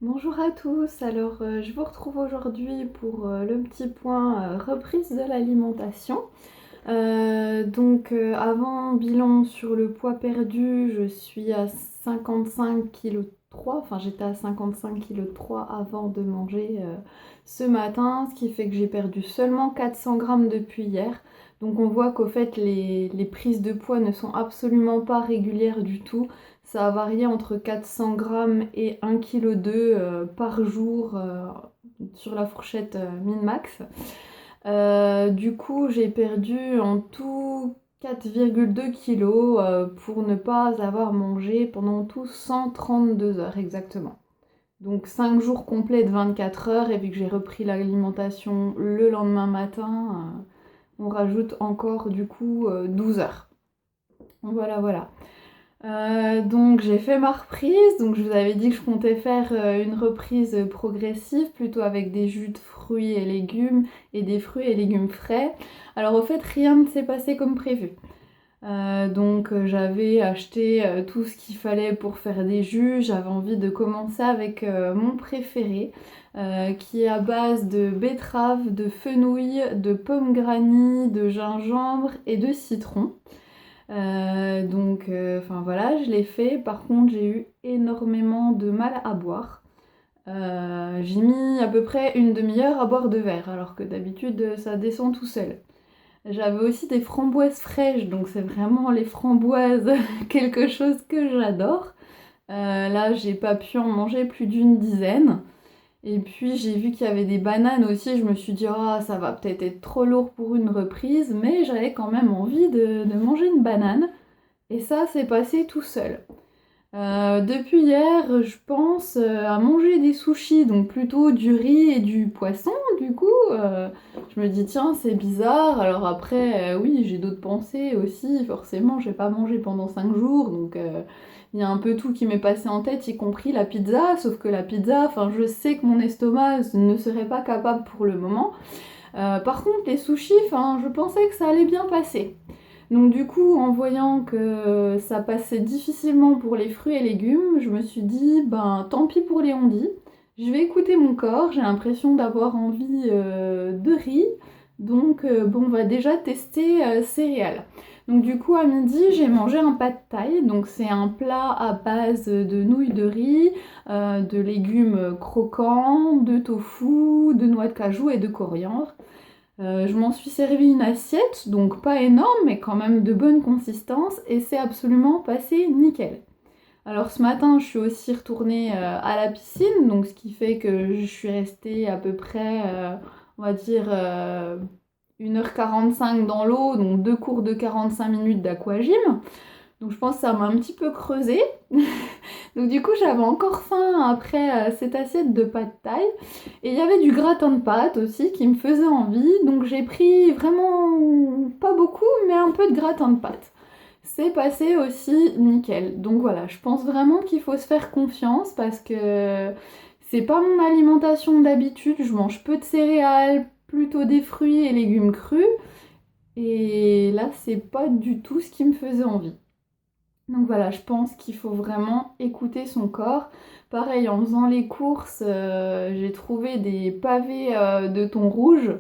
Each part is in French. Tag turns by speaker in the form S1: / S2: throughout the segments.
S1: Bonjour à tous, alors je vous retrouve aujourd'hui pour le petit point reprise de l'alimentation. Avant bilan sur le poids perdu, je suis à 55,3 kg, enfin j'étais à 55,3 kg avant de manger ce matin, ce qui fait que j'ai perdu seulement 400 grammes depuis hier. Donc on voit qu'au fait les prises de poids ne sont absolument pas régulières du tout. Ça a varié entre 400 grammes et 1,2 kg par jour sur la fourchette min-max. Du coup, j'ai perdu en tout 4,2 kilos pour ne pas avoir mangé pendant tout 132 heures exactement. Donc 5 jours complets de 24 heures et vu que j'ai repris l'alimentation le lendemain matin, on rajoute encore du coup 12 heures. Voilà, voilà. Donc j'ai fait ma reprise, donc je vous avais dit que je comptais faire une reprise progressive, plutôt avec des jus de fruits et légumes et des fruits et légumes frais. Alors au fait rien ne s'est passé comme prévu. J'avais acheté tout ce qu'il fallait pour faire des jus, j'avais envie de commencer avec mon préféré qui est à base de betterave, de fenouil, de pomme granny, de gingembre et de citron. Voilà, je l'ai fait. Par contre, j'ai eu énormément de mal à boire. J'ai mis à peu près une demi-heure à boire 2 verres, alors que d'habitude ça descend tout seul. J'avais aussi des framboises fraîches, donc c'est vraiment les framboises, quelque chose que j'adore. Là, j'ai pas pu en manger plus d'une dizaine. Et puis j'ai vu qu'il y avait des bananes aussi, je me suis dit ah ça va peut-être être trop lourd pour une reprise, mais j'avais quand même envie de manger une banane. Et ça, c'est passé tout seul. Depuis hier, je pense à manger des sushis, donc plutôt du riz et du poisson. Du coup, je me dis tiens, c'est bizarre. Alors après, oui, j'ai d'autres pensées aussi. Forcément, j'ai pas mangé pendant 5 jours, donc il y a un peu tout qui m'est passé en tête, y compris la pizza. Sauf que la pizza, enfin, je sais que mon estomac ne serait pas capable pour le moment. Par contre, les sushis, enfin, je pensais que ça allait bien passer. Donc du coup, en voyant que ça passait difficilement pour les fruits et légumes, je me suis dit, ben tant pis pour les ondits, je vais écouter mon corps, j'ai l'impression d'avoir envie de riz, on va déjà tester céréales. Donc du coup, à midi, j'ai mangé un pad thai, donc c'est un plat à base de nouilles de riz, de légumes croquants, de tofu, de noix de cajou et de coriandre. Je m'en suis servi une assiette, donc pas énorme, mais quand même de bonne consistance, et c'est absolument passé nickel. Alors ce matin, je suis aussi retournée à la piscine, donc ce qui fait que je suis restée à peu près, on va dire, 1h45 dans l'eau, donc 2 cours de 45 minutes d'aquagym. Donc je pense que ça m'a un petit peu creusé. Donc du coup j'avais encore faim après cette assiette de pad thaï. Et il y avait du gratin de pâtes aussi qui me faisait envie. Donc j'ai pris vraiment pas beaucoup mais un peu de gratin de pâtes. C'est passé aussi nickel. Donc voilà, je pense vraiment qu'il faut se faire confiance parce que c'est pas mon alimentation d'habitude. Je mange peu de céréales, plutôt des fruits et légumes crus. Et là c'est pas du tout ce qui me faisait envie. Donc voilà, je pense qu'il faut vraiment écouter son corps. Pareil, en faisant les courses, j'ai trouvé des pavés de thon rouge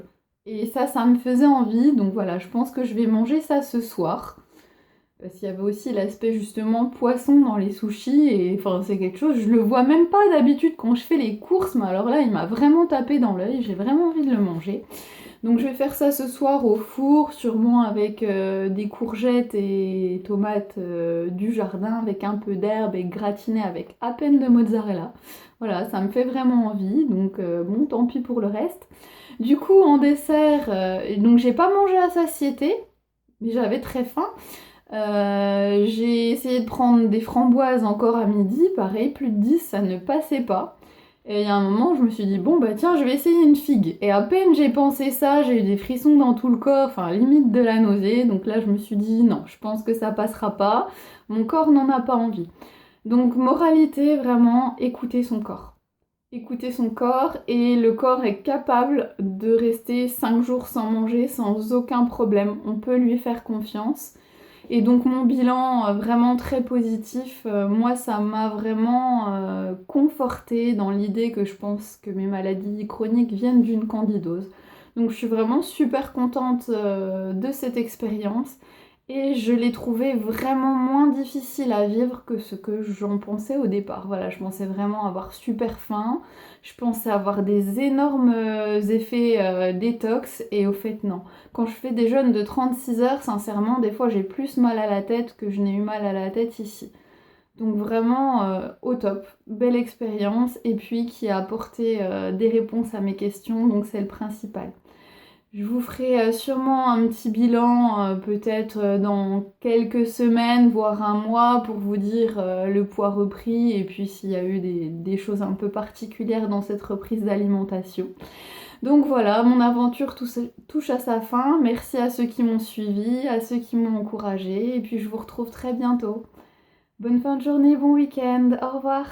S1: et ça me faisait envie. Donc voilà, je pense que je vais manger ça ce soir. Parce qu'il y avait aussi l'aspect justement poisson dans les sushis et enfin c'est quelque chose, je le vois même pas d'habitude quand je fais les courses, mais alors là il m'a vraiment tapé dans l'œil, j'ai vraiment envie de le manger. Donc je vais faire ça ce soir au four, sûrement avec des courgettes et tomates du jardin, avec un peu d'herbe et gratiné avec à peine de mozzarella. Voilà, ça me fait vraiment envie, donc bon, tant pis pour le reste. Du coup, en dessert, donc j'ai pas mangé à satiété, mais j'avais très faim. J'ai essayé de prendre des framboises encore à midi, pareil, plus de 10, ça ne passait pas. Et il y a un moment, je me suis dit, bon bah tiens, je vais essayer une figue. Et à peine j'ai pensé ça, j'ai eu des frissons dans tout le corps, enfin limite de la nausée. Donc là, je me suis dit, non, je pense que ça passera pas. Mon corps n'en a pas envie. Donc moralité, vraiment, écouter son corps. Écouter son corps et le corps est capable de rester 5 jours sans manger sans aucun problème. On peut lui faire confiance. Et donc mon bilan vraiment très positif, moi ça m'a vraiment confortée dans l'idée que je pense que mes maladies chroniques viennent d'une candidose. Donc je suis vraiment super contente de cette expérience et je l'ai trouvée vraiment moins difficile à vivre que ce que j'en pensais au départ. Voilà, je pensais vraiment avoir super faim, je pensais avoir des énormes effets détox et au fait non. Quand je fais des jeûnes de 36 heures, sincèrement, des fois j'ai plus mal à la tête que je n'ai eu mal à la tête ici. Donc vraiment au top, belle expérience et puis qui a apporté des réponses à mes questions, donc c'est le principal. Je vous ferai sûrement un petit bilan peut-être dans quelques semaines, voire un mois pour vous dire le poids repris et puis s'il y a eu des choses un peu particulières dans cette reprise d'alimentation. Donc voilà, mon aventure touche à sa fin. Merci à ceux qui m'ont suivi, à ceux qui m'ont encouragée et puis je vous retrouve très bientôt. Bonne fin de journée, bon week-end, au revoir.